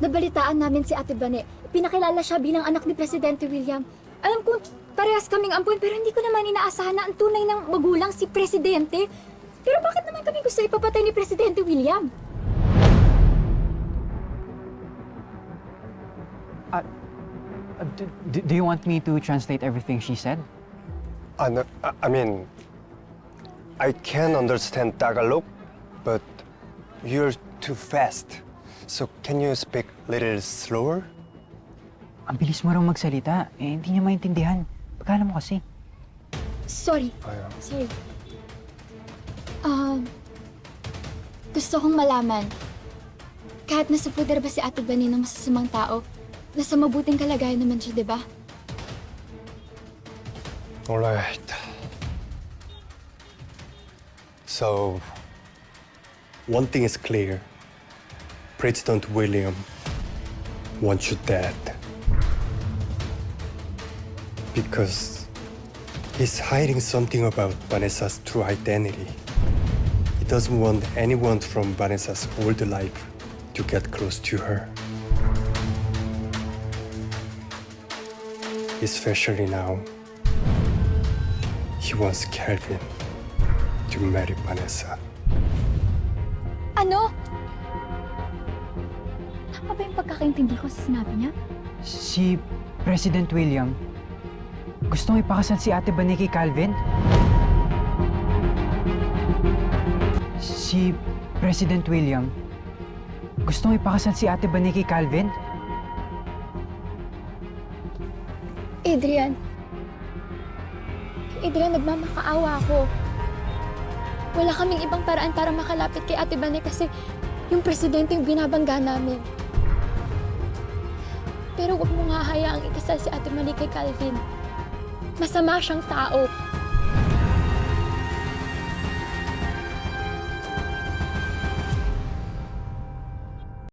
nabalitaan namin si Ate Bane. Pinakilala siya bilang anak ni Presidente William. Alam ko, parehas kaming ampon, pero hindi ko naman inaasahan na ang tunay ng magulang si Presidente. Pero bakit naman kami gusto ipapatay ni Presidente William? Do you want me to translate everything she said? No, I mean, I can understand Tagalog, but you're too fast. So can you speak a little slower? Ang bilis mo raw magsalita. Hindi niya maintindihan. Pagkala mo kasi. Sorry. Sorry. Gusto kong malaman, kahit nasa puder ba si Ate Bane ng masasamang tao, nasa mabuting kalagayan naman siya, di ba? All right. So, one thing is clear. President William wants you dead. Because he's hiding something about Vanessa's true identity. He doesn't want anyone from Vanessa's old life to get close to her. Especially now, he wants Kelvin to marry Vanessa. Ano? Tama ba yung pagkakaintindi ko sa sinabi niya? Si President William, gustong ipakasal si Ate Bane kay Calvin? Si President William, gustong ipakasal si Ate Bane kay Calvin? Adrian, nagmamakaawa ako. Wala kaming ibang paraan para makalapit kay Ate Bane kasi yung presidente yung binabangga namin. Pero huwag mo nga hayaang ikasal si Ate Bane kay Calvin. Masama siyang tao.